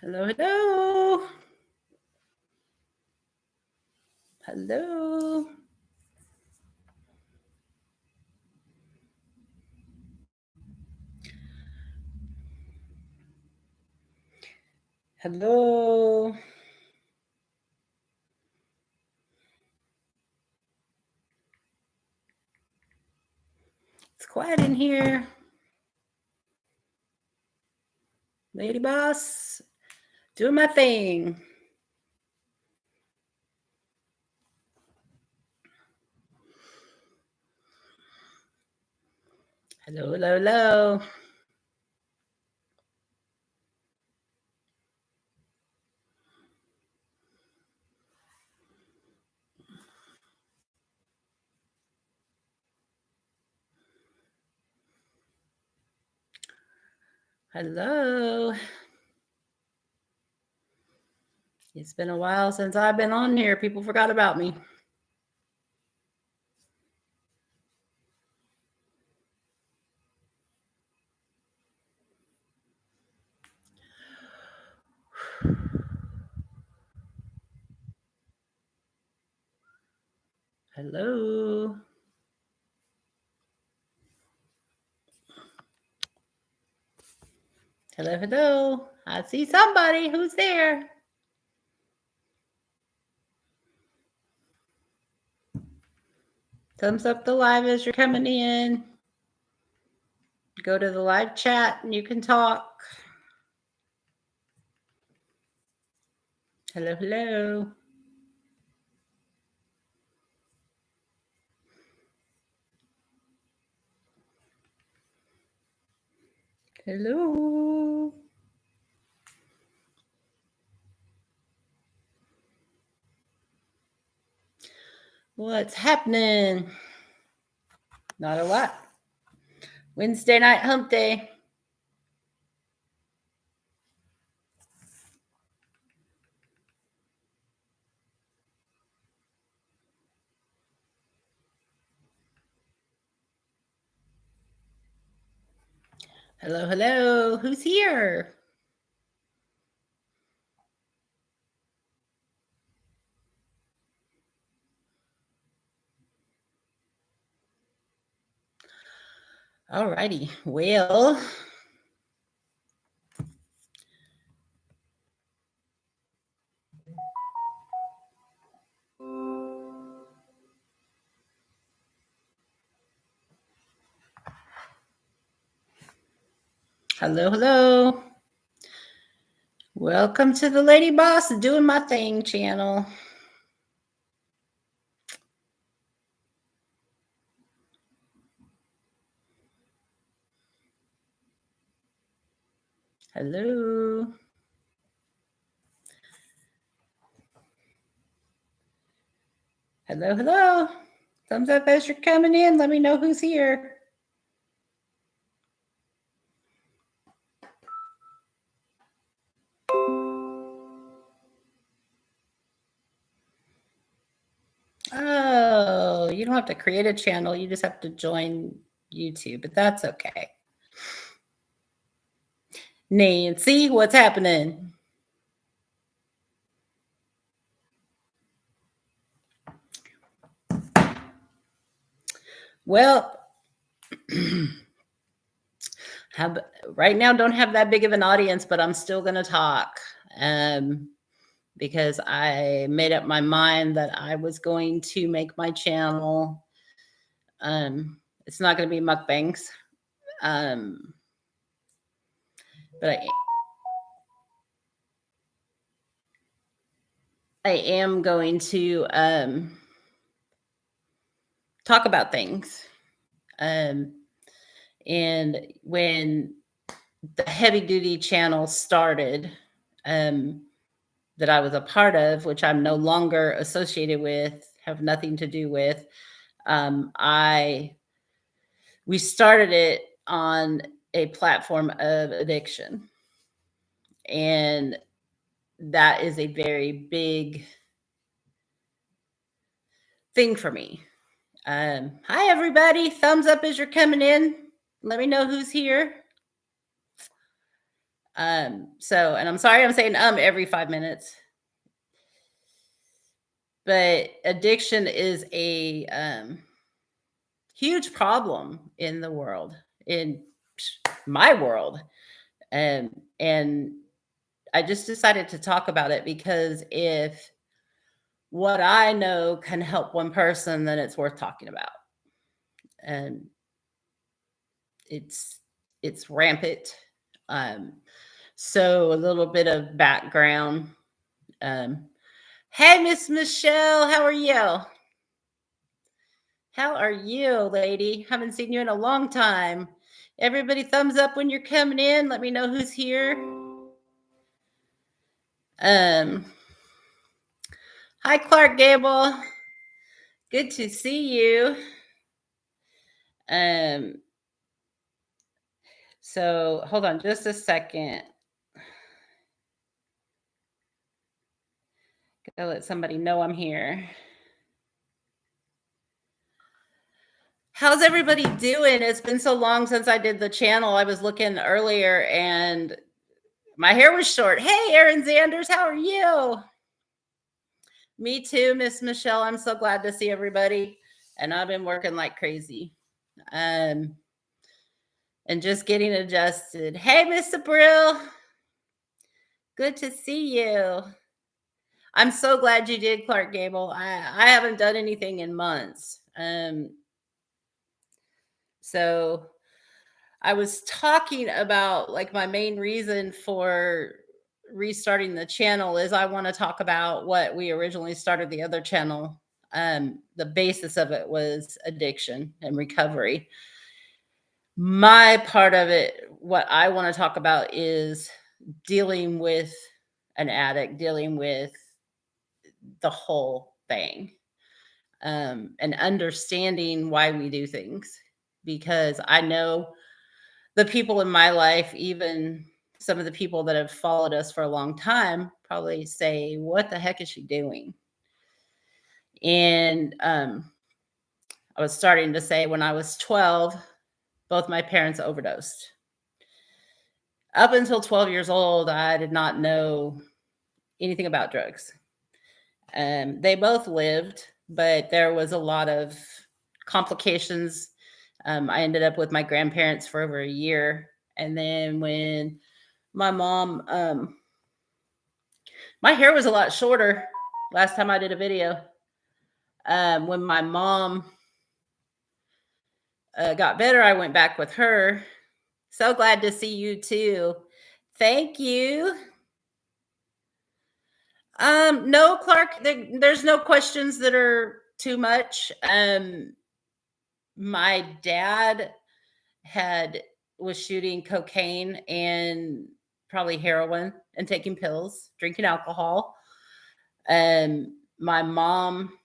Hello, hello. Hello. Hello. It's quiet in here. Lady boss, doing my thing. Hello, hello, hello. Hello. It's been a while since I've been on here. People forgot about me. Hello. Hello, hello. I see somebody. Who's there? Thumbs up the live as you're coming in. Go to the live chat and you can talk. Hello, hello. Hello. What's happening? Not a lot. Wednesday night hump day. Hello, hello. Who's here? Alrighty. Well, hello, hello. Welcome to the Lady Boss Doing My Thing channel. Hello. Hello, hello. Thumbs up as you're coming in. Let me know who's here. Oh, you don't have to create a channel. You just have to join YouTube, but that's okay. Nancy, what's happening? Well, right now don't have that big of an audience, but I'm still going to talk because I made up my mind that I was going to make my channel. It's not going to be mukbangs, but I am going to talk about things. And when the heavy duty channel started, that I was a part of, which I'm no longer associated with, have nothing to do with, we started it on a platform of addiction. And that is a very big thing for me. Hi, everybody. Thumbs up as you're coming in. Let me know who's here. And I'm sorry I'm saying every 5 minutes, but addiction is a huge problem in the world, in my world. And I just decided to talk about it because if what I know can help one person, then it's worth talking about. And it's it's rampant. Um, so a little bit of background. Um, hey, Miss Michelle, how are you? How are you, lady? Haven't seen you in a long time. Everybody, thumbs up when you're coming in. Let me know who's here. Um, hi, Clark Gable. Good to see you. Um, so hold on just a second. Gotta let somebody know I'm here. How's everybody doing? It's been so long since I did the channel. I was looking earlier and my hair was short. Hey, Aaron Zanders, how are you? Me too, Miss Michelle. I'm so glad to see everybody. And I've been working like crazy. Um, and just getting adjusted. Hey, Miss Abril. Good to see you. I'm so glad you did, Clark Gable. I haven't done anything in months. So I was talking about like my main reason for restarting the channel is I want to talk about what we originally started the other channel. The basis of it was addiction and recovery. My part of it, what I want to talk about is dealing with an addict, dealing with the whole thing, and understanding why we do things. Because I know the people in my life, even some of the people that have followed us for a long time, probably say, "What the heck is she doing?" And I was starting to say when I was 12, both my parents overdosed. Up until 12 years old, I did not know anything about drugs. They both lived, but there was a lot of complications. I ended up with my grandparents for over a year. And then when my mom, my hair was a lot shorter last time I did a video. When my mom got better, I went back with her. So glad to see you too. Thank you. No, Clark, there's no questions that are too much. My dad had was shooting cocaine and probably heroin and taking pills, drinking alcohol. My mom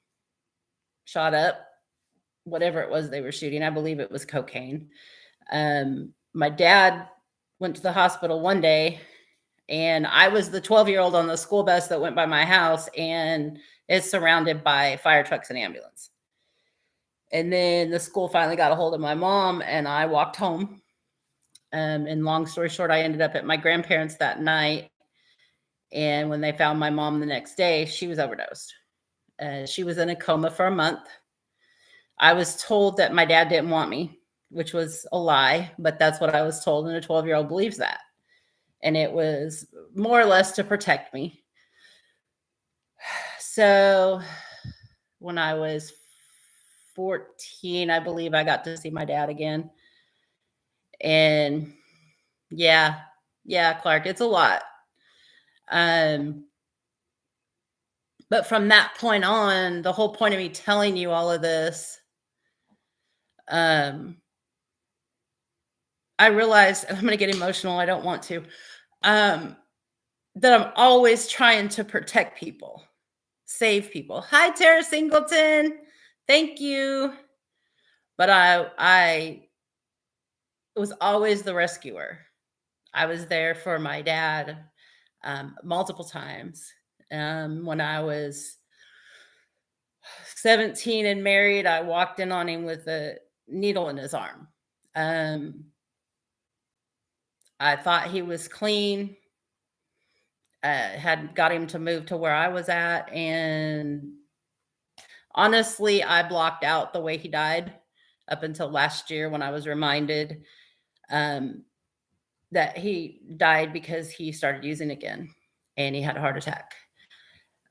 shot up whatever it was they were shooting. I believe it was cocaine. My dad went to the hospital one day, and I was the 12-year-old on the school bus that went by my house and is surrounded by fire trucks and ambulance. And then the school finally got a hold of my mom, and I walked home. And long story short, I ended up at my grandparents' that night. And when they found my mom the next day, she was overdosed. She was in a coma for a month. I was told that my dad didn't want me, which was a lie, but that's what I was told. And a 12-year-old believes that. And it was more or less to protect me. So when I was 14, I believe I got to see my dad again. And yeah, Clark, it's a lot. But from that point on, the whole point of me telling you all of this, I realized, and I'm going to get emotional. I don't want to, that I'm always trying to protect people, save people. Hi, Tara Singleton. Thank you. But I was always the rescuer. I was there for my dad multiple times. When I was 17 and married, I walked in on him with a needle in his arm. I thought he was clean. Had got him to move to where I was at, and honestly, I blocked out the way he died up until last year when I was reminded um, that he died because he started using again and he had a heart attack.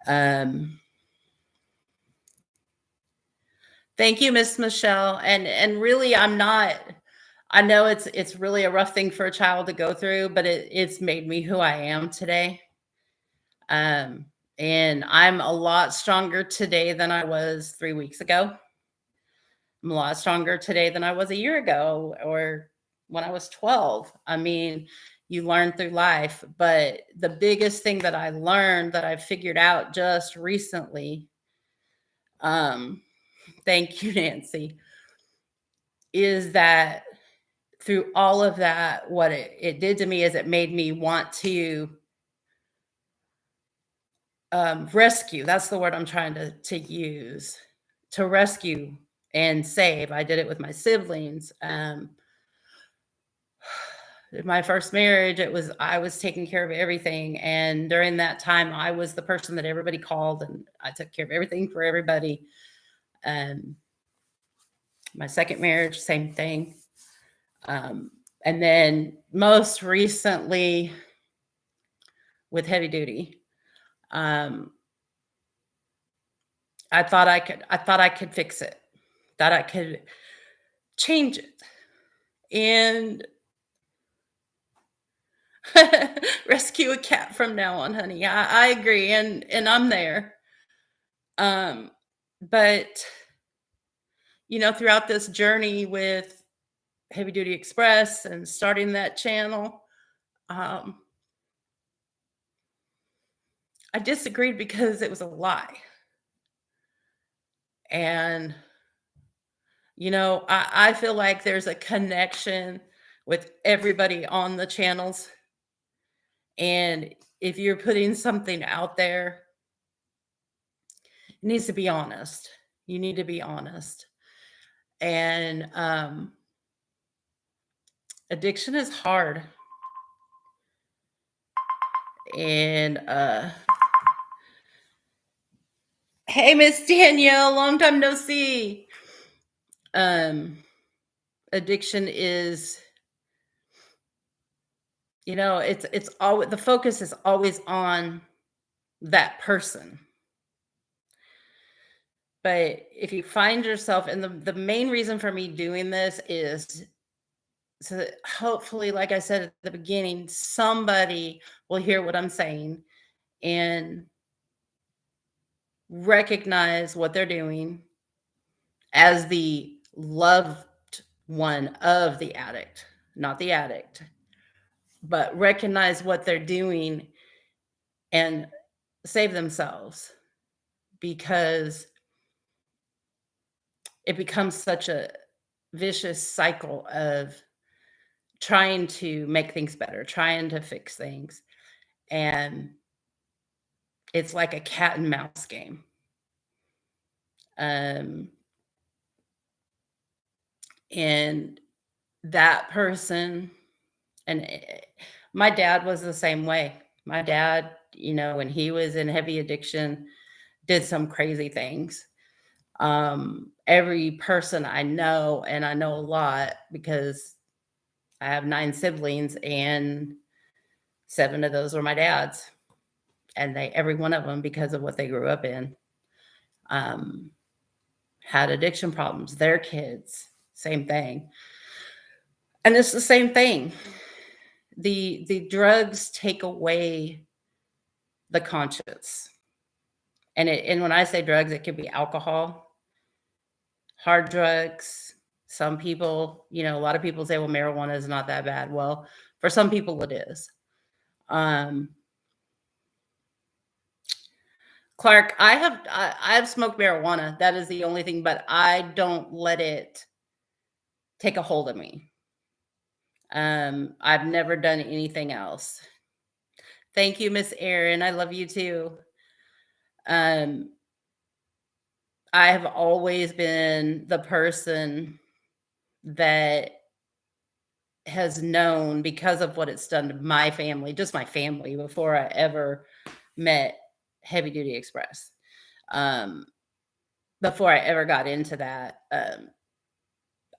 Um, thank you, Miss Michelle. And really, I'm not. I know it's really a rough thing for a child to go through, but it's made me who I am today. Um, and I'm a lot stronger today than I was 3 weeks ago. I'm a lot stronger today than I was a year ago or when I was 12. I mean, you learn through life, but the biggest thing that I learned that I figured out just recently, um, thank you, Nancy, is that through all of that, what it did to me is it made me want to rescue. That's the word I'm trying to use, to rescue and save. I did it with my siblings. My first marriage, I was taking care of everything, and during that time I was the person that everybody called, and I took care of everything for everybody. um my second marriage, same thing. um and then most recently with heavy duty, um I thought I could fix it, that I could change it, and rescue a cat from now on, honey. I agree, and I'm there. um but throughout this journey with Heavy Duty Express and starting that channel, um, I disagreed because it was a lie. And, I feel like there's a connection with everybody on the channels. And if you're putting something out there, it needs to be honest. You need to be honest. And addiction is hard. And hey, Miss Danielle, long time no see. Um, addiction is, it's always, the focus is always on that person. But if you find yourself, and the main reason for me doing this is so that hopefully, like I said at the beginning, somebody will hear what I'm saying and recognize what they're doing as the loved one of the addict, not the addict, but recognize what they're doing and save themselves, because it becomes such a vicious cycle of trying to make things better, trying to fix things. And it's like a cat and mouse game. Um, and that person, and my dad was the same way. My dad, when he was in heavy addiction, did some crazy things. Every person I know, and I know a lot because I have 9 siblings, and 7 of those were my dad's, and every one of them, because of what they grew up in, um, had addiction problems. Their kids, same thing. And it's the same thing. The drugs take away the conscience. And when I say drugs, it could be alcohol, hard drugs. Some people, a lot of people say, well, marijuana is not that bad. Well, for some people it is. Um, Clark, I have smoked marijuana. That is the only thing, but I don't let it take a hold of me. I've never done anything else. Thank you, Miss Erin. I love you too. Um, I have always been the person that has known because of what it's done to my family, just my family, before I ever met Heavy Duty Express. Um, before I ever got into that,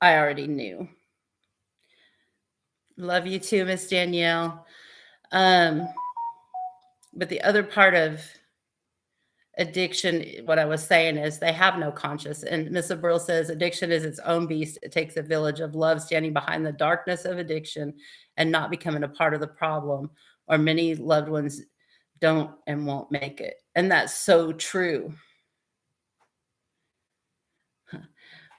I already knew. Love you too, Miss Danielle. Um, but the other part of addiction, what I was saying is they have no conscience. And Miss Abril says addiction is its own beast. It takes a village of love standing behind the darkness of addiction and not becoming a part of the problem, or many loved ones don't and won't make it. And that's so true.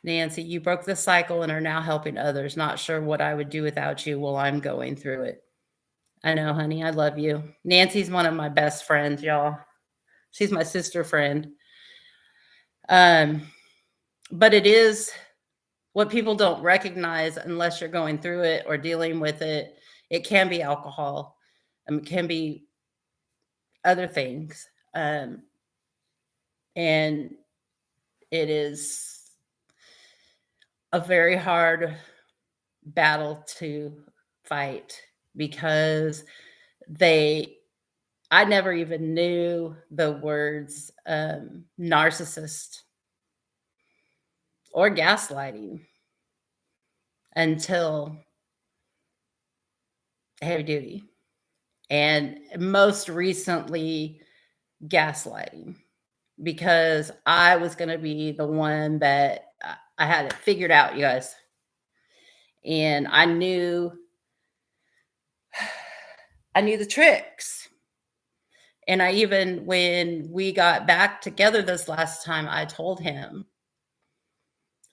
Nancy, you broke the cycle and are now helping others. Not sure what I would do without you while I'm going through it. I know, honey. I love you. Nancy's one of my best friends, y'all. She's my sister friend. But it is what people don't recognize unless you're going through it or dealing with it. It can be alcohol. It can be other things. And it is a very hard battle to fight because I never even knew the words narcissist or gaslighting until Heavy Duty, and most recently gaslighting, because I was going to be the one that I had it figured out, you guys. And I knew the tricks. And I even, when we got back together this last time, I told him,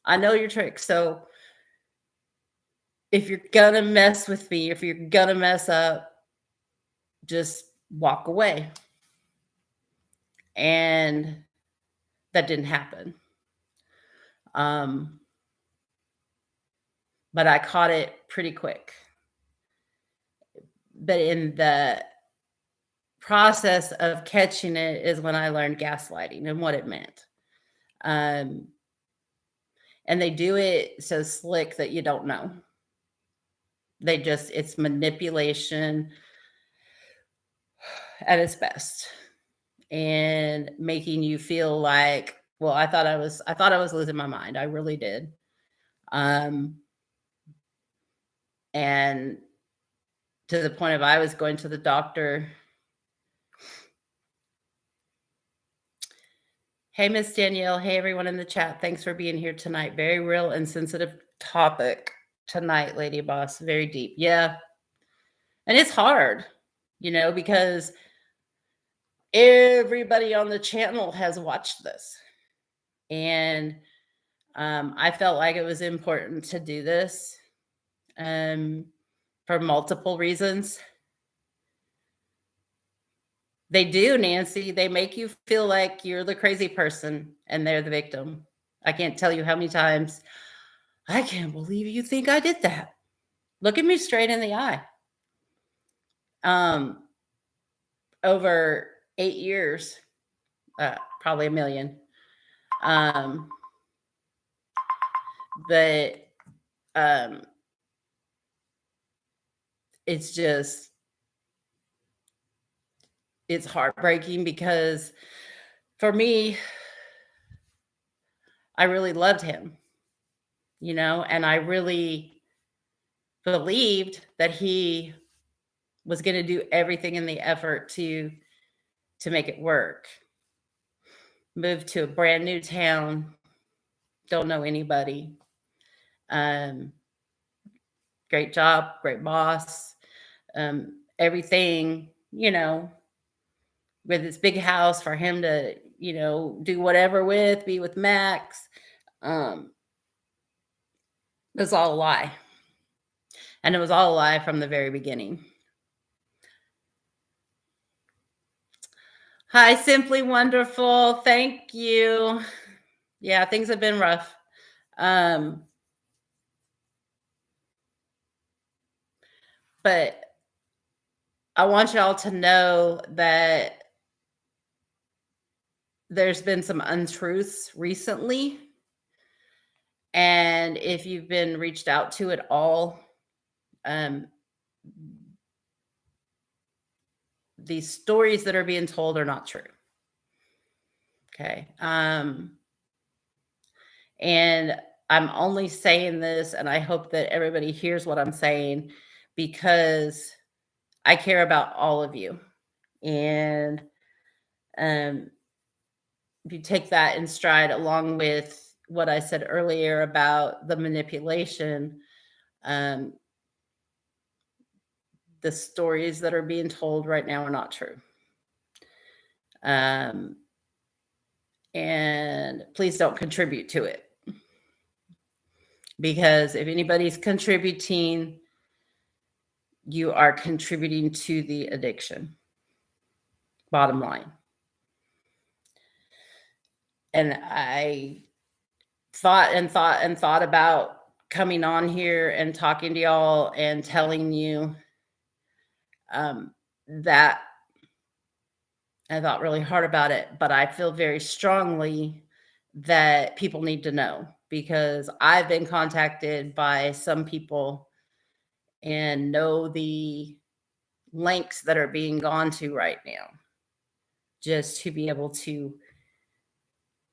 I know your tricks. So if you're going to mess with me, if you're going to mess up, just walk away. And that didn't happen. But I caught it pretty quick. But in the process of catching it is when I learned gaslighting and what it meant. And they do it so slick that you don't know. It's manipulation at its best, and making you feel like, well, I thought I was losing my mind. I really did. And to the point of I was going to the doctor. Hey, Miss Danielle. Hey, everyone in the chat. Thanks for being here tonight. Very real and sensitive topic tonight, Lady Boss. Very deep. Yeah. And it's hard, because everybody on the channel has watched this. And I felt like it was important to do this for multiple reasons. They do, Nancy. They make you feel like you're the crazy person and they're the victim. I can't tell you how many times, I can't believe you think I did that. Look at me straight in the eye. Over 8 years, probably a million. But it's just, it's heartbreaking because for me, I really loved him, and I really believed that he was going to do everything in the effort to make it work. Moved to a brand new town, don't know anybody. Great job, great boss, everything, with this big house for him to, do whatever with, be with Max. It was all a lie. And it was all a lie from the very beginning. Hi, Simply Wonderful. Thank you. Yeah, things have been rough. But I want y'all to know that there's been some untruths recently. And if you've been reached out to at all, um, the stories that are being told are not true. Okay. And I'm only saying this, and I hope that everybody hears what I'm saying because I care about all of you. And um, if you take that in stride, along with what I said earlier about the manipulation, um, the stories that are being told right now are not true. Um, and please don't contribute to it. Because if anybody's contributing, you are contributing to the addiction. Bottom line. And I thought about coming on here and talking to y'all and telling you that I thought really hard about it, but I feel very strongly that people need to know because I've been contacted by some people and know the links that are being gone to right now just to be able to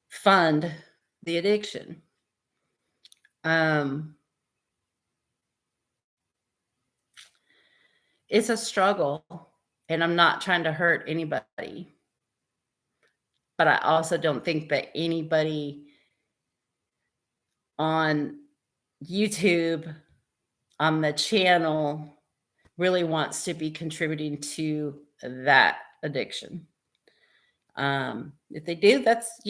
fund the addiction. It's a struggle, and I'm not trying to hurt anybody, but I also don't think that anybody on YouTube, on the channel, really wants to be contributing to that addiction. If they do, that's,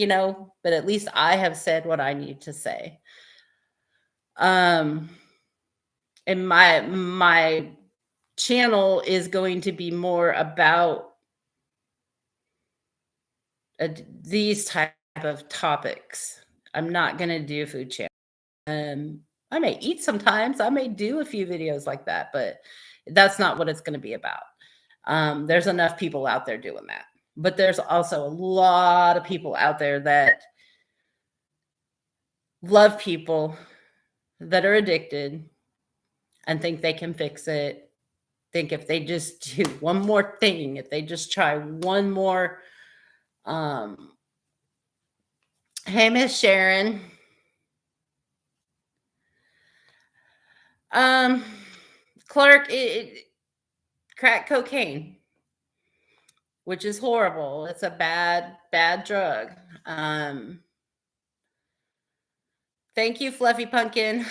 but at least I have said what I need to say. And my channel is going to be more about these type of topics. I'm not going to do food channel. I may eat sometimes. I may do a few videos like that, but that's not what it's going to be about. There's enough people out there doing that. But there's also a lot of people out there that love people that are addicted and think they can fix it. Think if they just do one more thing, if they just try one more. Hey, Miss Sharon. Clark, crack cocaine, which is horrible. It's a bad drug. Thank you, Fluffy Pumpkin.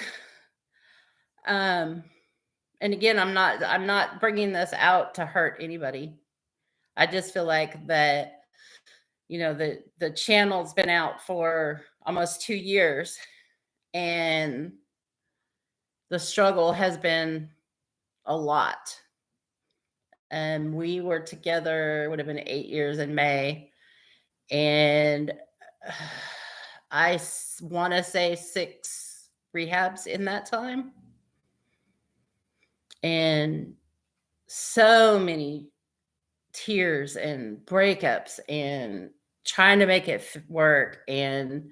And again, I'm not bringing this out to hurt anybody. I just feel like that, the channel's been out for almost 2 years, and the struggle has been a lot. And we were together, it would have been 8 years in May. And I want to say 6 rehabs in that time. And so many tears and breakups and trying to make it work. And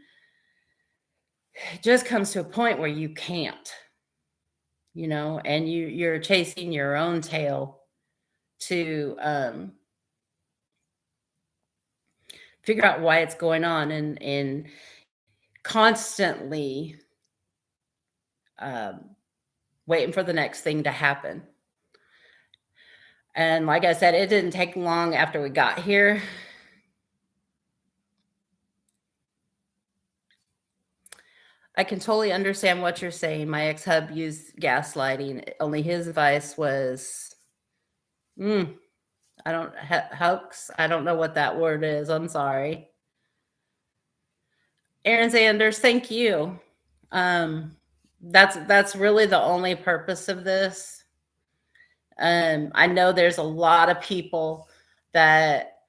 it just comes to a point where you can't, and you're chasing your own tail to figure out why it's going on and constantly waiting for the next thing to happen. And like I said, it didn't take long after we got here. I can totally understand what you're saying. My ex-hub used gaslighting. Only his advice was, hoax. I don't know what that word is. I'm sorry. Aaron Sanders, thank you. That's really the only purpose of this. I know there's a lot of people that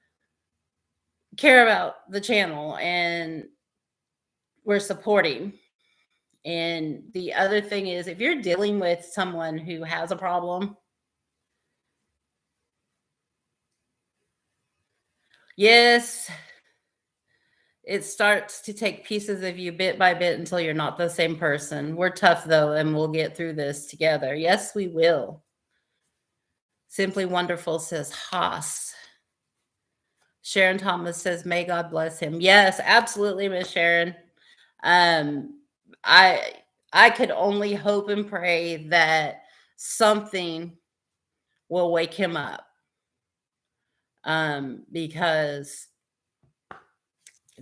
care about the channel and we're supporting. And the other thing is, if you're dealing with someone who has a problem, yes, it starts to take pieces of you bit by bit until you're not the same person. We're tough though, and we'll get through this together. Yes, we will. Simply Wonderful says Haas. Sharon Thomas says, may God bless him. Yes, absolutely, Miss Sharon. Um, I I could only hope and pray that something will wake him up. Because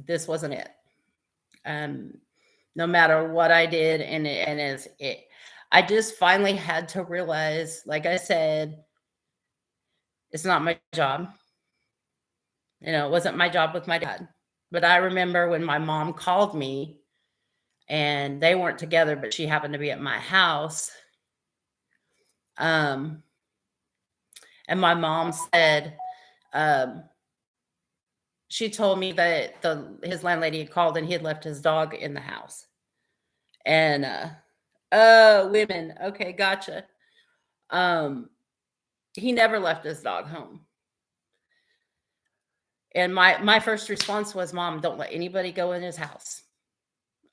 this wasn't it. Um, no matter what I did, and as it, I just finally had to realize, like I said, it's not my job. It wasn't my job with my dad. But I remember when my mom called me and they weren't together, but she happened to be at my house. Um, and my mom said, um, she told me that his landlady had called and he had left his dog in the house. And women, okay, gotcha. Um, he never left his dog home. And my first response was, Mom, don't let anybody go in his house.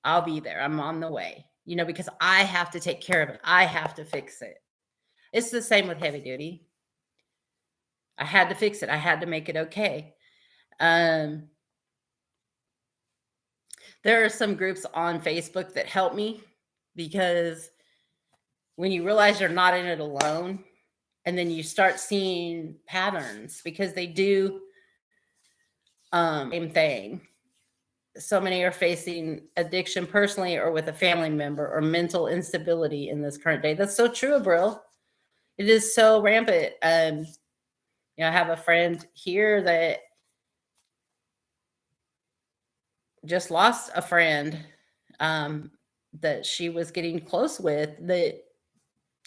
I'll be there. I'm on the way. Because I have to take care of it. I have to fix it. It's the same with heavy duty. I had to fix it. I had to make it okay. There are some groups on Facebook that help me, because when you realize you're not in it alone, and then you start seeing patterns, because they do same thing. So many are facing addiction personally or with a family member, or mental instability in this current day. That's so true, Abril. It is so rampant. I have a friend here that just lost a friend that she was getting close with, that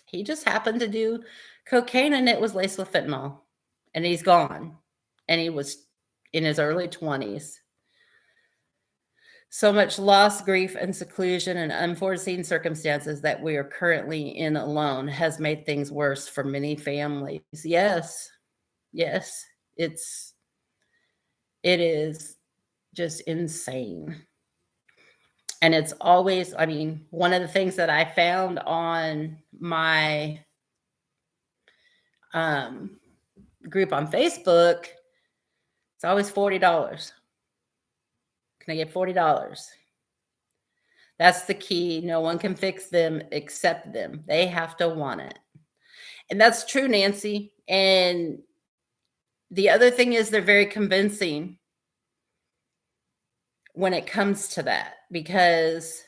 he just happened to do cocaine, and it was laced with fentanyl, and he's gone. And he was in his early 20s. So much loss, grief, and seclusion, and unforeseen circumstances that we are currently in alone has made things worse for many families. Yes. It is just insane. And it's always, one of the things that I found on my group on Facebook, it's always $40. Can I get $40? That's the key. No one can fix them except them. They have to want it. And that's true, Nancy. And the other thing is, they're very convincing when it comes to that, because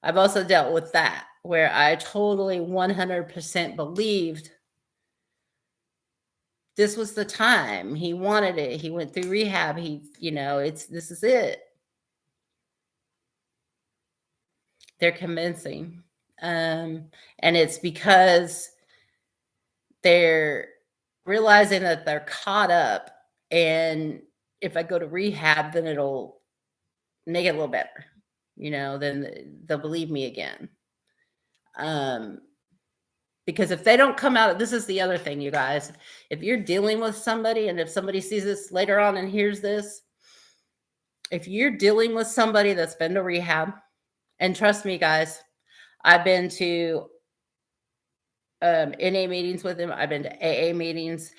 I've also dealt with that, where I totally 100% believed this was the time. He wanted it. He went through rehab. This is it. They're convincing. And it's because they're realizing that they're caught up. And if I go to rehab, then it'll make it a little better. Then they'll believe me again. Because if they don't come out, this is the other thing, you guys. If you're dealing with somebody, and if somebody sees this later on and hears this, if you're dealing with somebody that's been to rehab, and trust me, guys, I've been to NA meetings with them. I've been to AA meetings.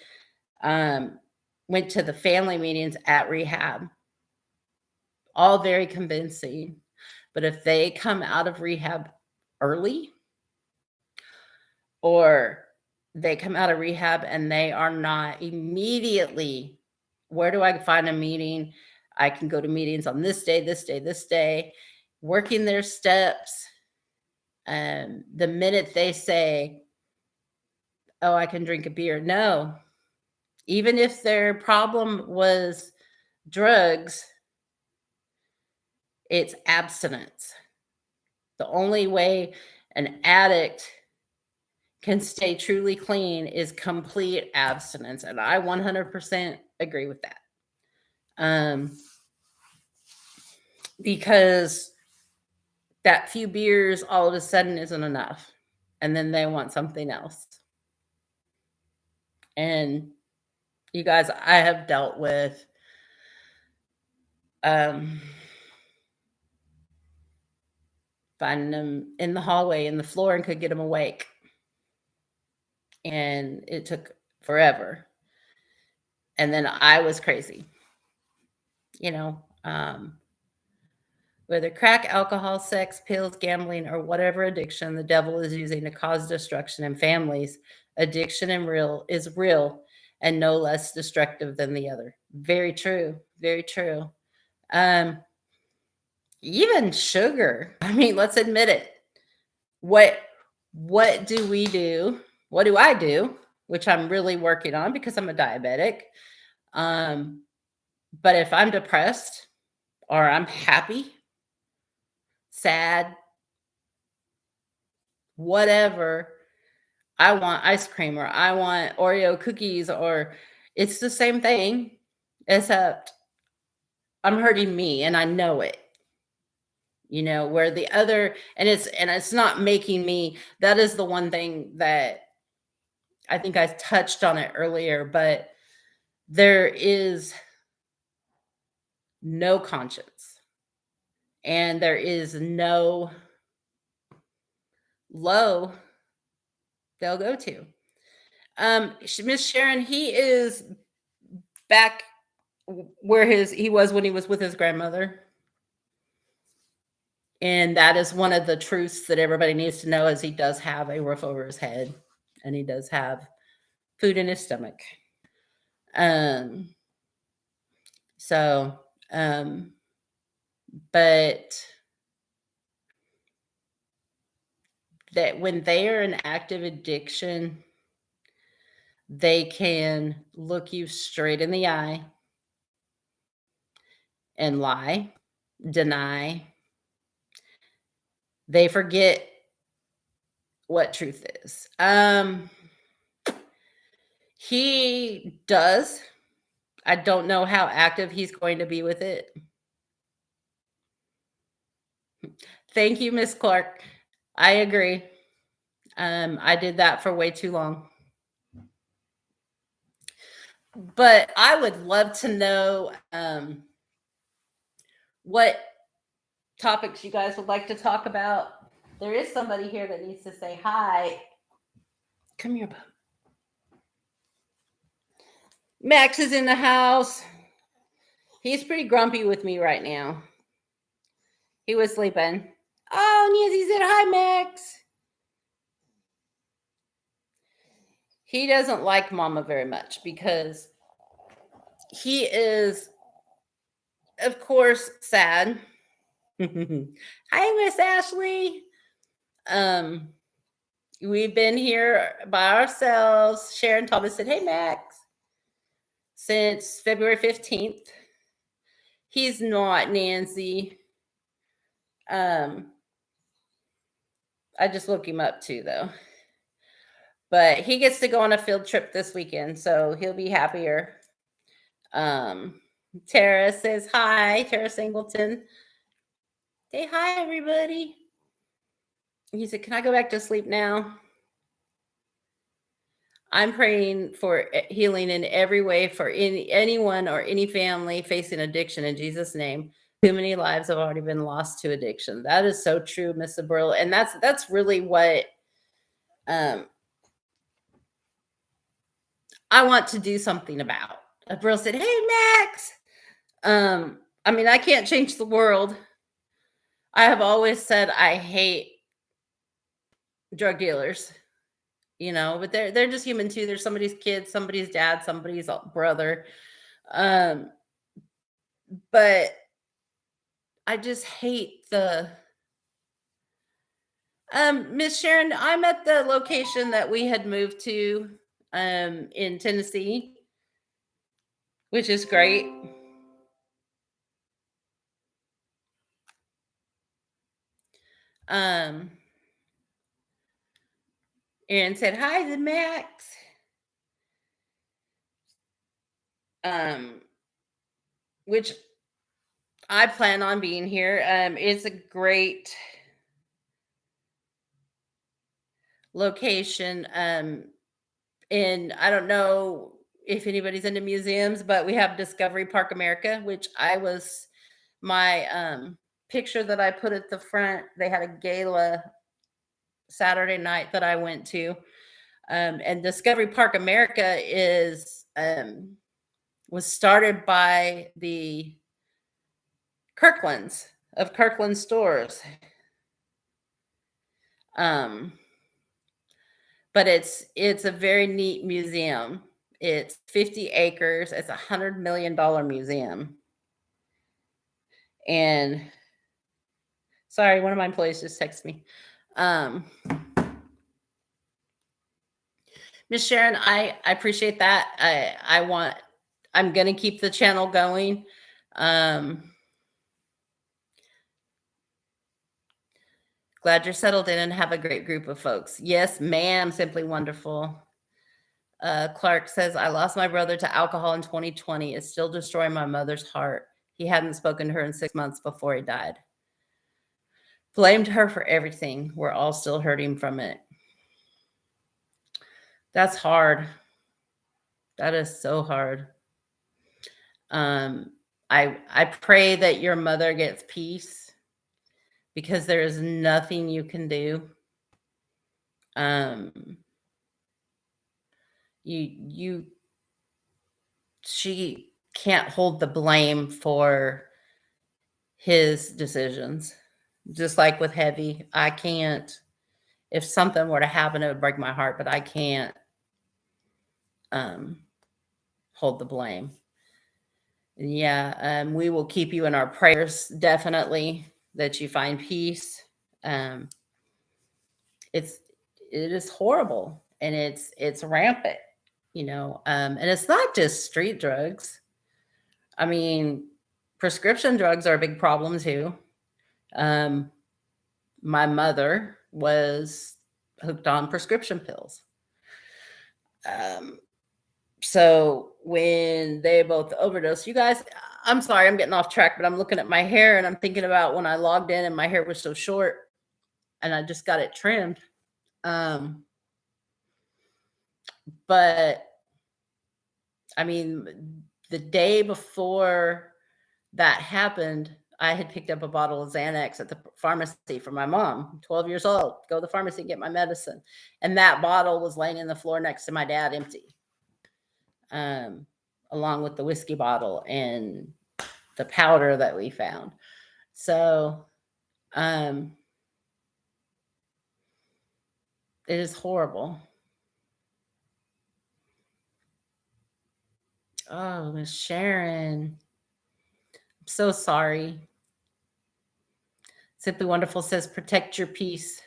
Went to the family meetings at rehab. All very convincing. But if they come out of rehab early, or they come out of rehab and they are not immediately, where do I find a meeting? I can go to meetings on this day, this day, this day, working their steps. The minute they say, oh, I can drink a beer. No. Even if their problem was drugs, it's abstinence. The only way an addict can stay truly clean is complete abstinence. And I 100% agree with that. Because that few beers all of a sudden isn't enough. And then they want something else. And you guys, I have dealt with um, finding him in the hallway in the floor and could get him awake. And it took forever. And then I was crazy, you know. Whether crack, alcohol, sex, pills, gambling, or whatever addiction the devil is using to cause destruction in families, addiction is real and no less destructive than the other. Very true. Very true. Um, even sugar. I mean, let's admit it. What what do we do? What do I do? Which I'm really working on because I'm a diabetic. Um, but if I'm depressed or I'm happy, sad, whatever, I want ice cream or I want Oreo cookies, or it's the same thing, except I'm hurting me and I know it. Where the other, and it's not making me, that is the one thing that I think I touched on it earlier, but there is no conscience and there is no low they'll go to. Miss Sharon, he is back where he was when he was with his grandmother. And that is one of the truths that everybody needs to know, is he does have a roof over his head and he does have food in his stomach. Um so but that when they are in active addiction, they can look you straight in the eye and lie, deny. They forget what truth is. He does. I don't know how active he's going to be with it. Thank you, Miss Clark. I agree. I did that for way too long. But I would love to know what topics you guys would like to talk about. There is somebody here that needs to say hi. Come here, bub. Max is in the house. He's pretty grumpy with me right now. He was sleeping. Oh, Nancy said hi, Max. He doesn't like Mama very much because he is, of course, sad. Hi, Miss Ashley. We've been here by ourselves. Sharon Thomas said, "Hey, Max," since February 15th. He's not, Nancy. I just looked him up too, though. But he gets to go on a field trip this weekend, so he'll be happier. Tara says hi. Tara Singleton. Say hi, everybody. He said, "Can I go back to sleep now?" I'm praying for healing in every way for anyone or any family facing addiction in Jesus' name. Too many lives have already been lost to addiction. That is so true, Miss Abril. And that's really what I want to do something about. Abril said, "Hey, Max." I mean, I can't change the world. I have always said I hate drug dealers, but they're just human too. They're somebody's kid, somebody's dad, somebody's brother. But I just hate the Miss Sharon, I'm at the location that we had moved to in Tennessee, which is great. Aaron said hi to Max. Which I plan on being here. It's a great location. And I don't know if anybody's into museums, but we have Discovery Park America, which I was my picture that I put at the front. They had a gala Saturday night that I went to. And Discovery Park America is was started by the Kirklands of Kirkland stores. Um, but it's a very neat museum. It's 50 acres. It's $100 million museum. And sorry, one of my employees just texted me. Miss Sharon, I appreciate that. I'm gonna keep the channel going. Glad you're settled in and have a great group of folks. Yes, ma'am. Simply wonderful. Clark says, I lost my brother to alcohol in 2020. It's still destroying my mother's heart. He hadn't spoken to her in 6 months before he died. Blamed her for everything. We're all still hurting from it. That's hard. That is so hard. I pray that your mother gets peace, because there is nothing you can do. She can't hold the blame for his decisions. Just like with Heavy, I can't. If something were to happen, it would break my heart, but I can't hold the blame. Yeah, we will keep you in our prayers, definitely, that you find peace. It is horrible, and it's rampant, and it's not just street drugs. I mean, prescription drugs are a big problem too. My mother was hooked on prescription pills. So when they both overdosed, you guys, I'm sorry, I'm getting off track, but I'm looking at my hair and I'm thinking about when I logged in and my hair was so short and I just got it trimmed. But I mean, the day before that happened, I had picked up a bottle of Xanax at the pharmacy for my mom, 12 years old, go to the pharmacy and get my medicine. And that bottle was laying in the floor next to my dad, empty, along with the whiskey bottle and the powder that we found. So it is horrible. Oh, Miss Sharon, I'm so sorry. Simply Wonderful says, protect your peace.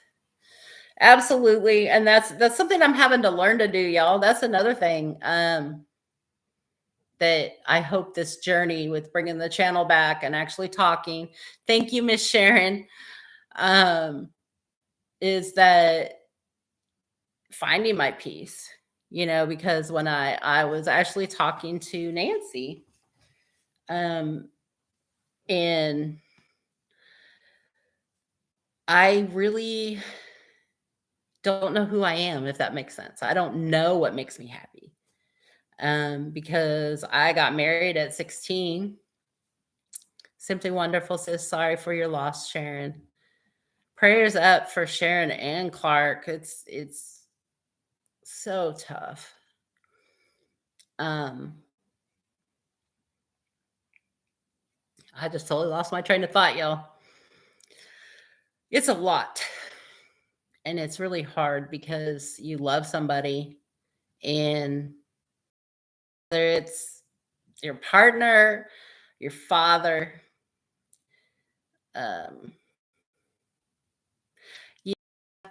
Absolutely. And that's something I'm having to learn to do, y'all. That's another thing that I hope this journey with bringing the channel back and actually talking. Thank you, Miss Sharon. Is that finding my peace, because when I was actually talking to Nancy, and I really don't know who I am, if that makes sense. I don't know what makes me happy. Because I got married at 16. Simply Wonderful says, sorry for your loss, Sharon. Prayers up for Sharon and Clark. It's so tough. I just totally lost my train of thought, y'all. It's a lot. And it's really hard because you love somebody, and whether it's your partner, your father, yeah,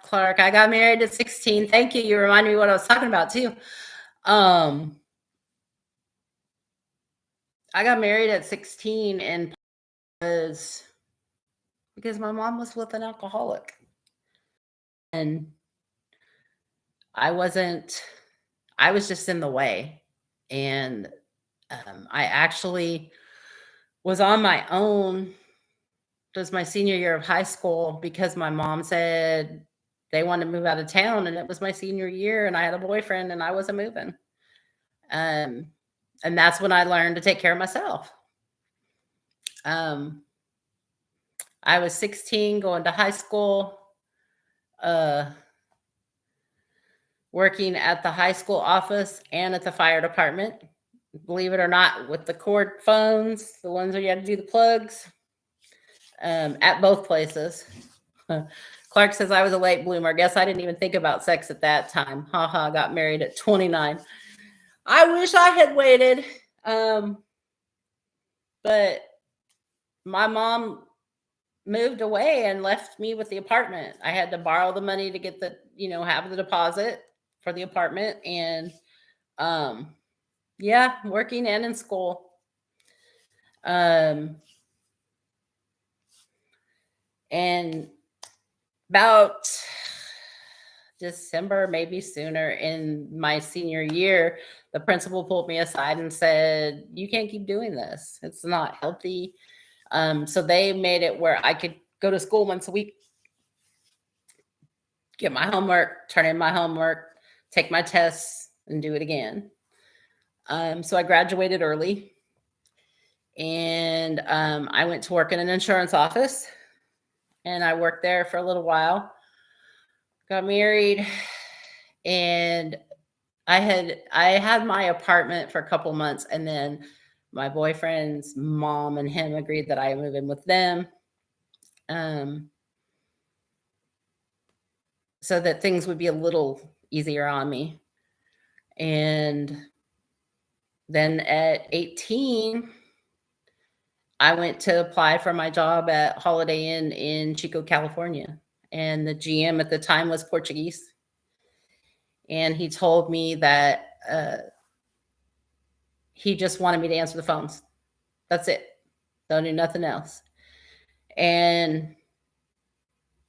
Clark, I got married at 16. Thank you. You reminded me what I was talking about too. I got married at 16 and was because my mom was with an alcoholic. And I was just in the way. And I actually was on my own. It was my senior year of high school because my mom said they wanted to move out of town, and it was my senior year, and I had a boyfriend, and I wasn't moving. And that's when I learned to take care of myself. I was 16 going to high school, uh, working at the high school office and at the fire department. Believe it or not, with the cord phones, the ones where you had to do the plugs, at both places. Clark says I was a late bloomer. Guess I didn't even think about sex at that time. Haha, got married at 29. I wish I had waited. But my mom moved away and left me with the apartment. I had to borrow the money to get the, have the deposit for the apartment. And yeah, working and in school. And about December, maybe sooner, in my senior year, the principal pulled me aside and said, "You can't keep doing this. It's not healthy." So they made it where I could go to school once a week, get my homework, turn in my homework, take my tests, and do it again. So I graduated early, and I went to work in an insurance office, and I worked there for a little while. Got married, and I had my apartment for a couple months, and then my boyfriend's mom and him agreed that I move in with them, so that things would be a little easier on me. And then at 18, I went to apply for my job at Holiday Inn in Chico, California. And the GM at the time was Portuguese. And he told me that he just wanted me to answer the phones. That's it. Don't do nothing else. And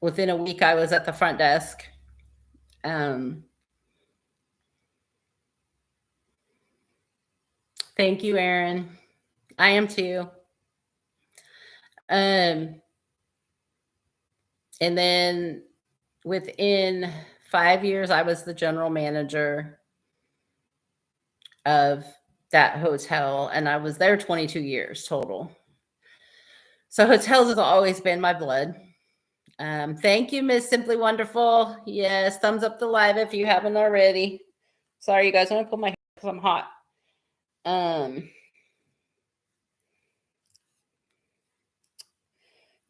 within a week, I was at the front desk. Thank you, Aaron. I am too. And then within 5 years, I was the general manager of that hotel, and I was there 22 years total. So hotels has always been my blood. Thank you, Miss Simply Wonderful. Yes, thumbs up the live if you haven't already. Sorry, you guys, I'm gonna pull my hair because I'm hot.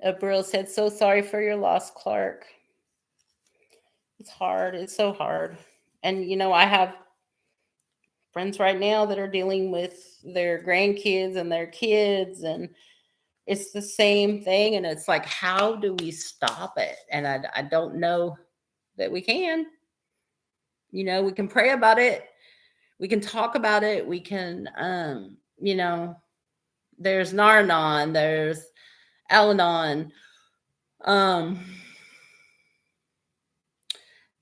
Abril said, "So sorry for your loss, Clark." It's hard. It's so hard. And I have friends right now that are dealing with their grandkids and their kids, and it's the same thing. And it's like, how do we stop it? And I don't know that we can. We can pray about it. We can talk about it. We can, there's Narnon, there's Al-Anon.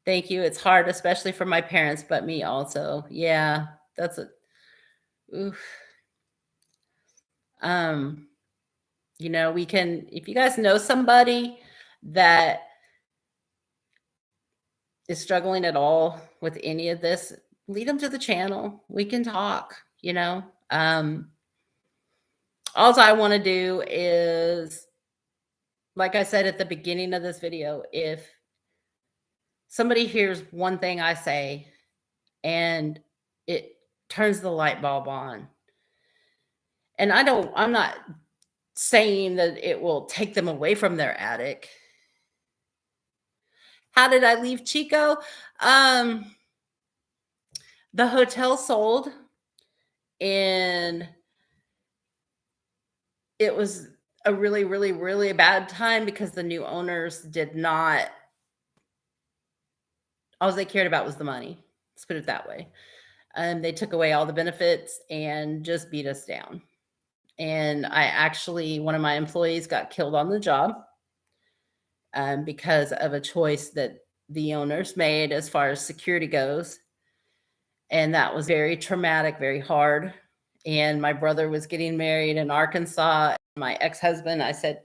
Thank you. It's hard, especially for my parents, but me also. Yeah, that's a, oof. We can, if you guys know somebody that is struggling at all with any of this, lead them to the channel. We can talk, all I want to do is, like I said at the beginning of this video, if somebody hears one thing I say and it turns the light bulb on, and I'm not saying that it will take them away from their addict. How did I leave Chico? The hotel sold, and it was a really, really, really bad time because the new owners did not, all they cared about was the money. Let's put it that way. They took away all the benefits and just beat us down. And one of my employees got killed on the job because of a choice that the owners made as far as security goes. And that was very traumatic, very hard. And my brother was getting married in Arkansas. My ex-husband, I said,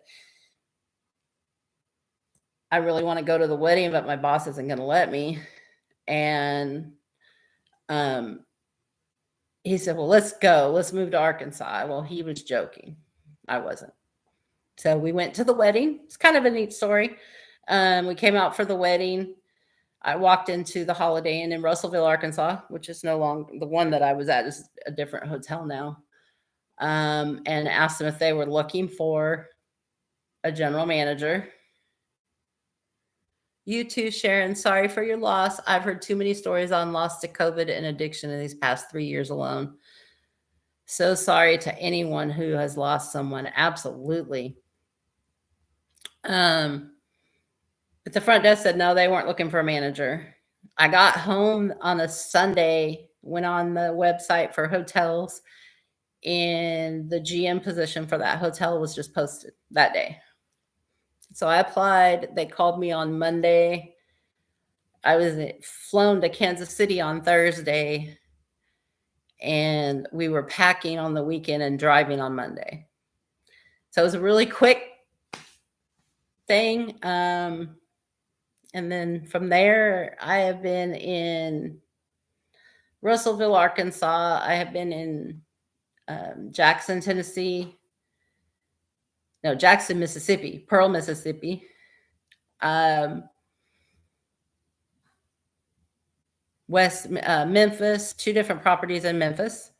I really want to go to the wedding, but my boss isn't going to let me. And he said, well, let's go. Let's move to Arkansas. Well, he was joking. I wasn't. So we went to the wedding. It's kind of a neat story. We came out for the wedding. I walked into the Holiday Inn in Russellville, Arkansas, which is no longer the one that I was at, is a different hotel now. And asked them if they were looking for a general manager. You too, Sharon. Sorry for your loss. I've heard too many stories on loss to COVID and addiction in these past 3 years alone. So sorry to anyone who has lost someone. Absolutely. But the front desk said no, they weren't looking for a manager. I got home on a Sunday, went on the website for hotels, and the GM position for that hotel was just posted that day. So I applied. They called me on Monday. I was flown to Kansas City on Thursday, and we were packing on the weekend and driving on Monday. So it was a really quick thing. And then from there, I have been in Russellville, Arkansas. I have been in Jackson, Tennessee. No, Jackson, Mississippi. Pearl, Mississippi. West Memphis, 2 different properties in Memphis.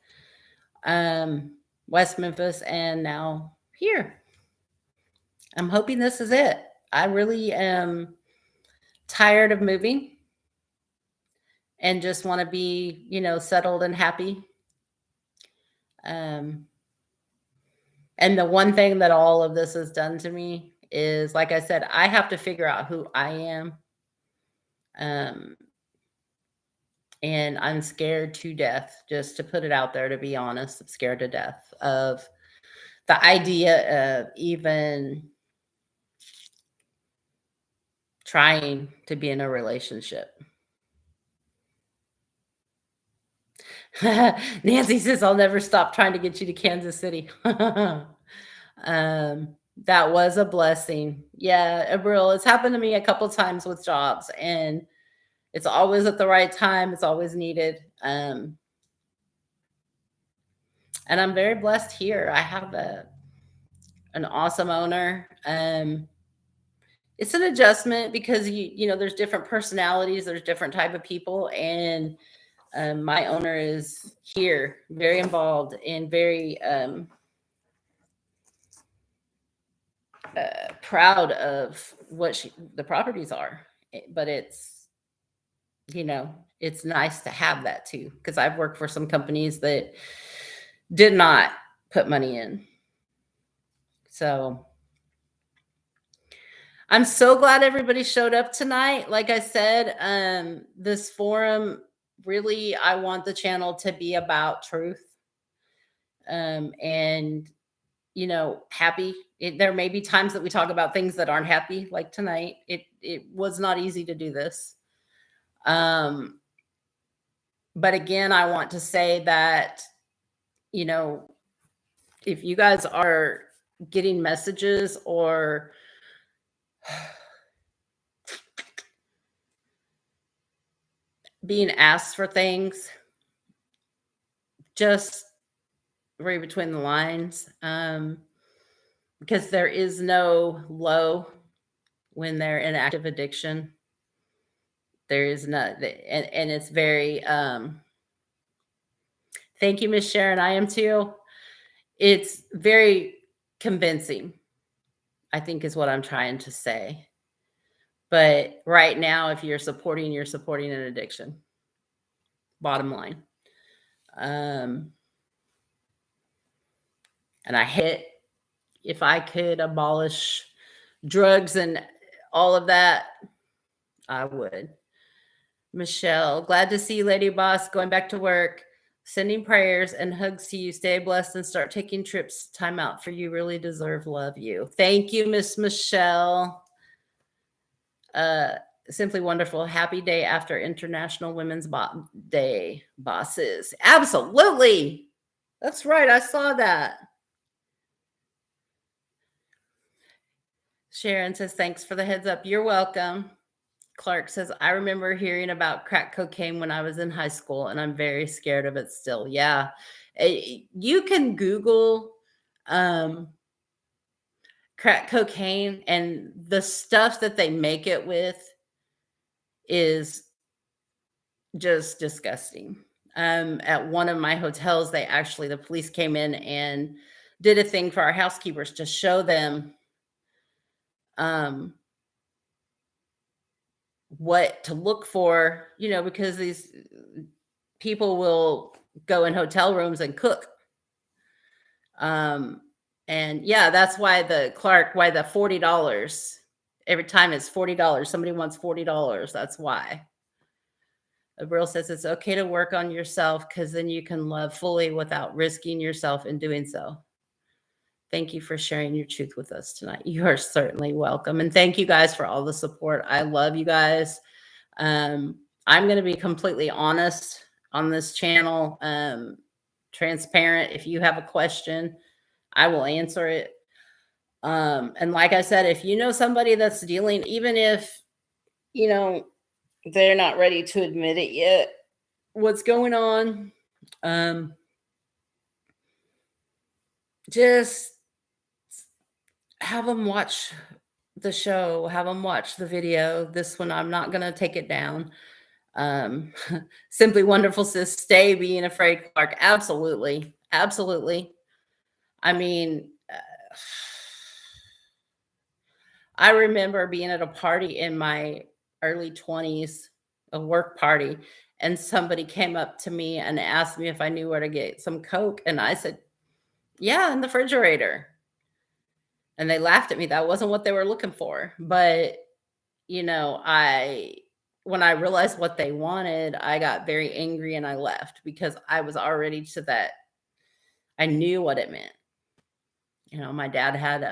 West Memphis, and now here. I'm hoping this is it. I really am tired of moving and just want to be, settled and happy. And the one thing that all of this has done to me is, like I said, I have to figure out who I am. And I'm scared to death, just to put it out there, to be honest. I'm scared to death of the idea of even trying to be in a relationship. Nancy says, I'll never stop trying to get you to Kansas City. That was a blessing. Yeah, Abril, it's happened to me a couple times with jobs, and it's always at the right time. It's always needed. And I'm very blessed here. I have an awesome owner. It's an adjustment because there's different personalities, there's different type of people, and my owner is here, very involved and very proud of what the properties are. But it's nice to have that too, because I've worked for some companies that did not put money in. So I'm so glad everybody showed up tonight. Like I said, this forum, really, I want the channel to be about truth. And happy. There may be times that we talk about things that aren't happy, like tonight. It was not easy to do this. But again, I want to say that, if you guys are getting messages or being asked for things, just read between the lines, because there is no low when they're in active addiction. There is not, and it's very, thank you, Miss Sharon. I am too. It's very convincing, I think, is what I'm trying to say. But right now, if you're supporting an addiction. Bottom line. And I hate, if I could abolish drugs and all of that, I would. Michelle, glad to see you, Lady Boss, going back to work. Sending prayers and hugs to you. Stay blessed and start taking trips. Time out for you. Really deserve love you. Thank you, Miss Michelle. Simply wonderful. Happy day after International Women's Day, bosses. Absolutely. That's right. I saw that. Sharon says, thanks for the heads up. You're welcome. Clark says, I remember hearing about crack cocaine when I was in high school, and I'm very scared of it still. Yeah. You can Google crack cocaine, and the stuff that they make it with is just disgusting. At one of my hotels, the police came in and did a thing for our housekeepers to show them um, what to look for, because these people will go in hotel rooms and cook. Um, and yeah, that's why why the $40 every time it's $40. Somebody wants $40. That's why. Abril says it's okay to work on yourself because then you can love fully without risking yourself in doing so. Thank you for sharing your truth with us tonight. You are certainly welcome. And thank you guys for all the support. I love you guys. I'm going to be completely honest on this channel, transparent. If you have a question, I will answer it. And like I said, if you know somebody that's dealing, even if, they're not ready to admit it yet, what's going on, just have them watch the show, have them watch the video. This one, I'm not going to take it down. Simply Wonderful says, stay being afraid, Clark. Absolutely. Absolutely. I mean, I remember being at a party in my early 20s, a work party, and somebody came up to me and asked me if I knew where to get some Coke. And I said, yeah, in the refrigerator. And they laughed at me. That wasn't what they were looking for. But, when I realized what they wanted, I got very angry and I left because I was already to that. I knew what it meant. My dad had,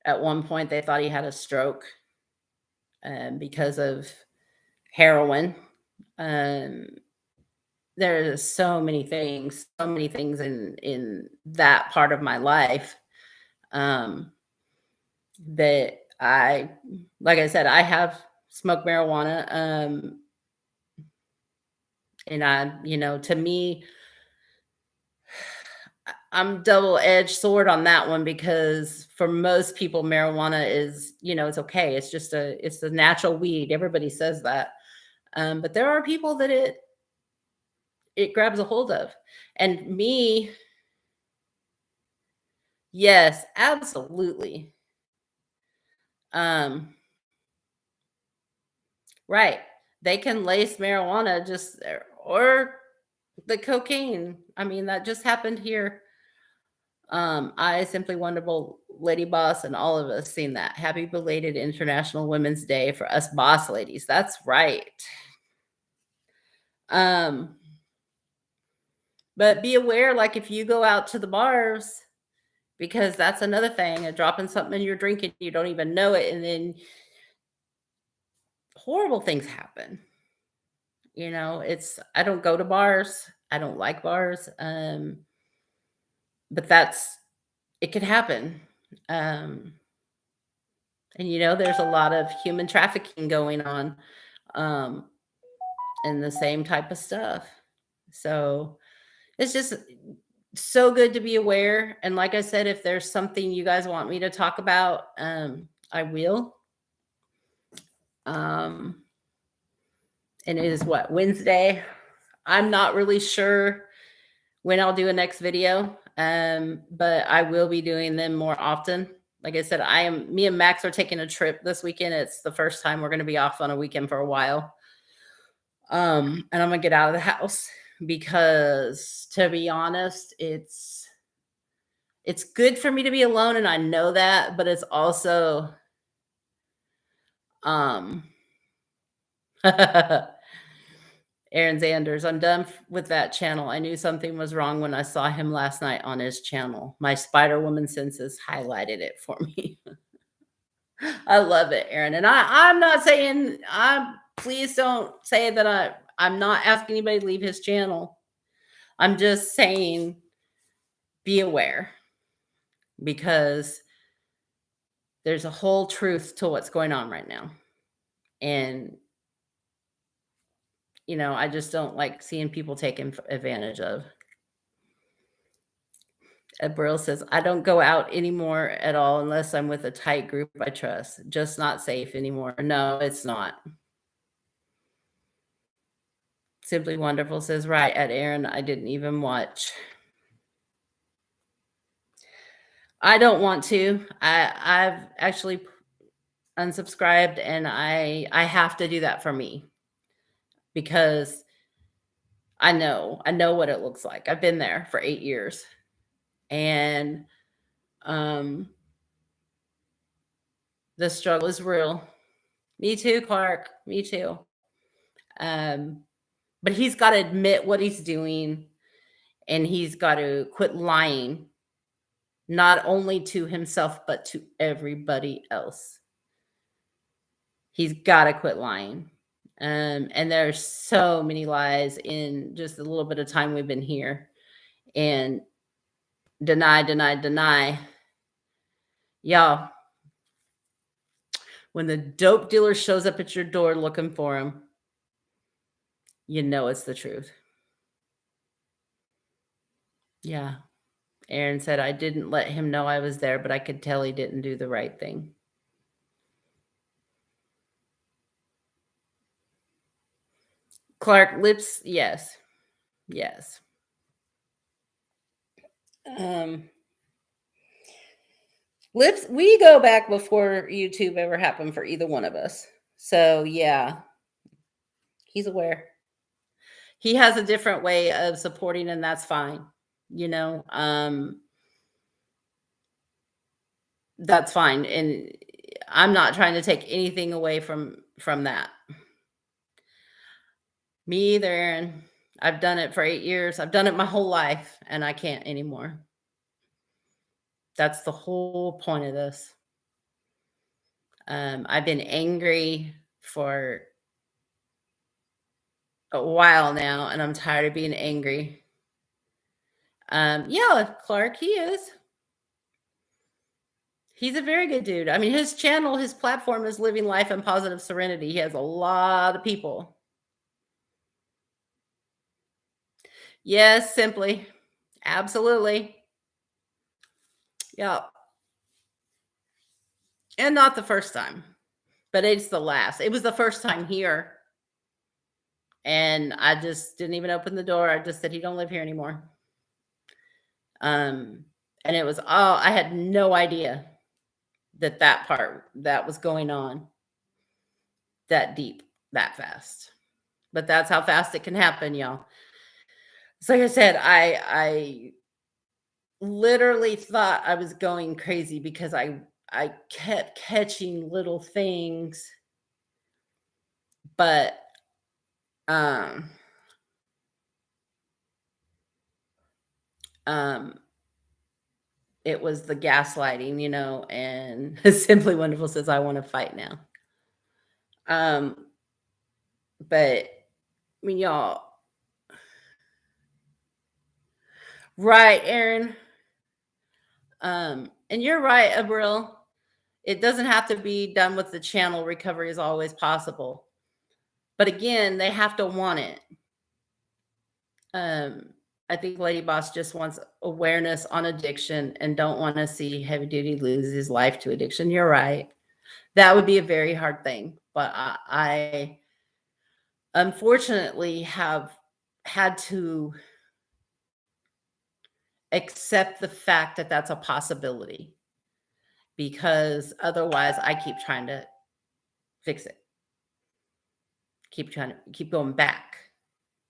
at one point, they thought he had a stroke because of heroin. There's so many things in that part of my life that like I said, I have smoked marijuana. And to me, I'm double-edged sword on that one because for most people, marijuana is, it's okay. It's just it's a natural weed. Everybody says that. But there are people that it grabs a hold of. And me, yes, absolutely. Right. They can lace marijuana or the cocaine. I mean, that just happened here. I Simply Wonderful Lady Boss and all of us seen that. Happy belated International Women's Day for us boss ladies. That's right. But be aware, like if you go out to the bars, because that's another thing, dropping something in your drink and you don't even know it, and then horrible things happen. I don't go to bars. I don't like bars. But it could happen. And there's a lot of human trafficking going on, and the same type of stuff. So it's just so good to be aware. And like I said, if there's something you guys want me to talk about, I will. And it is Wednesday. I'm not really sure when I'll do a next video, but I will be doing them more often. Like I said, me and Max are taking a trip this weekend. It's the first time we're going to be off on a weekend for a while. And I'm going to get out of the house because, to be honest, it's good for me to be alone, and I know that, but it's also Aaron Zanders, I'm done with that channel. I knew something was wrong when I saw him last night on his channel. My Spider Woman senses highlighted it for me. I love it, Aaron. And I'm not saying, please don't say that I'm not asking anybody to leave his channel. I'm just saying, be aware, because there's a whole truth to what's going on right now. And, I just don't like seeing people taken advantage of. Brill says, I don't go out anymore at all unless I'm with a tight group I trust. Just not safe anymore. No, it's not. Simply Wonderful says, right at Aaron, I didn't even watch. I don't want to. I've actually unsubscribed, and I have to do that for me because I know what it looks like. I've been there for 8 years, and um the struggle is real. Me too, Clark. Me too. Um but he's got to admit what he's doing, and he's got to quit lying, not only to himself but to everybody else. He's got to quit lying. And there's so many lies in just a little bit of time we've been here. And deny, deny, deny. Y'all, when the dope dealer shows up at your door looking for him, you know it's the truth. Yeah. Aaron said, I didn't let him know I was there, but I could tell he didn't do the right thing. Clark, lips, yes. Yes. Lips, we go back before YouTube ever happened for either one of us. So yeah, he's aware. He has a different way of supporting, and that's fine. You know, that's fine. And I'm not trying to take anything away from that. Me either, Aaron. I've done it for 8 years. I've done it my whole life, and I can't anymore. That's the whole point of this. I've been angry for a while now, and I'm tired of being angry. Yeah, Clark, he is. He's a very good dude. I mean, his channel, his platform is Living Life in Positive Serenity. He has a lot of people. Yes, simply. Absolutely. Yeah. And not the first time, but it's the last. It was the first time here. And I just didn't even open the door. I just said, he don't live here anymore. And it was all, I had no idea that part that was going on that deep, that fast. But that's how fast it can happen, y'all. So like I said, I literally thought I was going crazy because I kept catching little things, but um um it was the gaslighting, and Simply Wonderful says I want to fight now. Um but I mean, y'all, right, Aaron. And you're right, Abril. It doesn't have to be done with the channel. Recovery is always possible. But again, they have to want it. Um, I think Lady Boss just wants awareness on addiction and don't want to see Heavy Duty lose his life to addiction. You're right. That would be a very hard thing. But I unfortunately have had to accept the fact that that's a possibility, because otherwise I keep trying to fix it. Keep going back,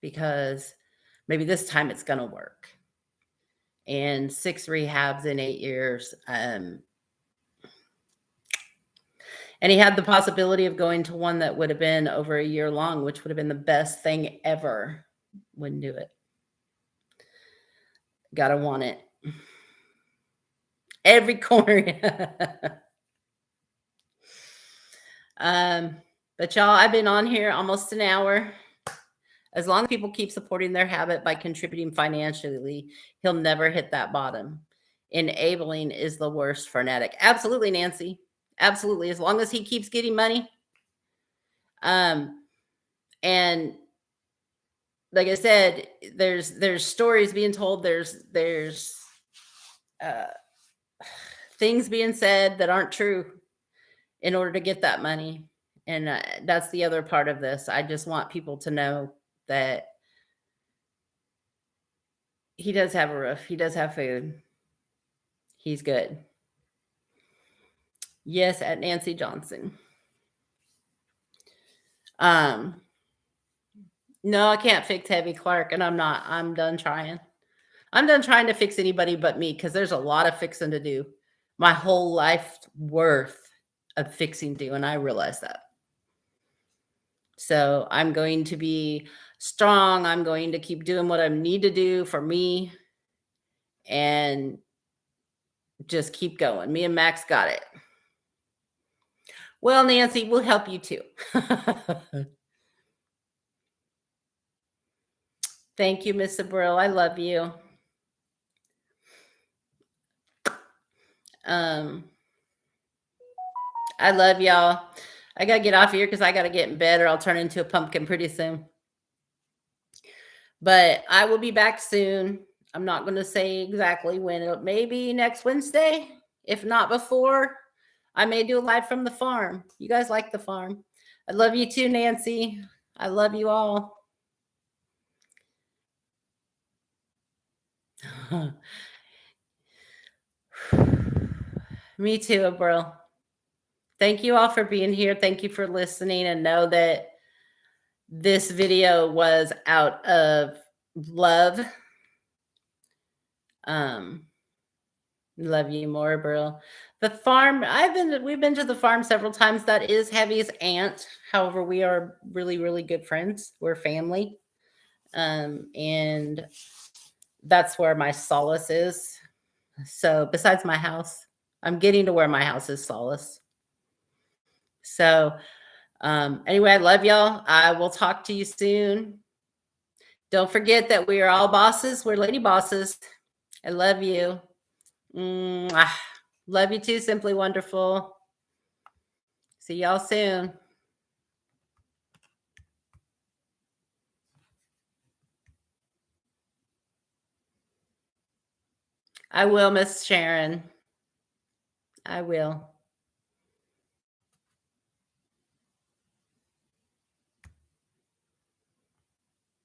because maybe this time it's going to work. And 6 rehabs in 8 years. And he had the possibility of going to one that would have been over a year long, which would have been the best thing ever. Wouldn't do it. Gotta want it. Every corner. But y'all, I've been on here almost an hour. As long as people keep supporting their habit by contributing financially, he'll never hit that bottom. Enabling is the worst for an addict. Absolutely, Nancy. Absolutely. As long as he keeps getting money. And like I said, there's stories being told. There's uh, things being said that aren't true in order to get that money. And that's the other part of this. I just want people to know that he does have a roof. He does have food. He's good. Yes, at Nancy Johnson. Um, no, I can't fix Heavy Clark, and I'm not. I'm done trying. I'm done trying to fix anybody but me because there's a lot of fixing to do. My whole life worth of fixing to do, and I realize that. So I'm going to be strong. I'm going to keep doing what I need to do for me and just keep going. Me and Max got it. Well, Nancy, we'll help you too. Thank you, Miss Abril. I love you. I love y'all. I gotta get off here because I gotta get in bed or I'll turn into a pumpkin pretty soon. But I will be back soon. I'm not going to say exactly when. It may be next Wednesday. If not before, I may do a live from the farm. You guys like the farm. I love you too, Nancy. I love you all. Me too, Abril. Thank you all for being here. Thank you for listening, and know that this video was out of love. Love you more, Abril. The farm, we've been to the farm several times. That is Heavy's aunt. However, we are really, really good friends. We're family. And that's where my solace is. So besides my house, I'm getting to where my house is solace. So anyway, I love y'all. I will talk to you soon. Don't forget that we are all bosses. We're lady bosses. I love you. Mwah. Love you too, Simply Wonderful. See y'all soon. I will, Miss Sharon. I will.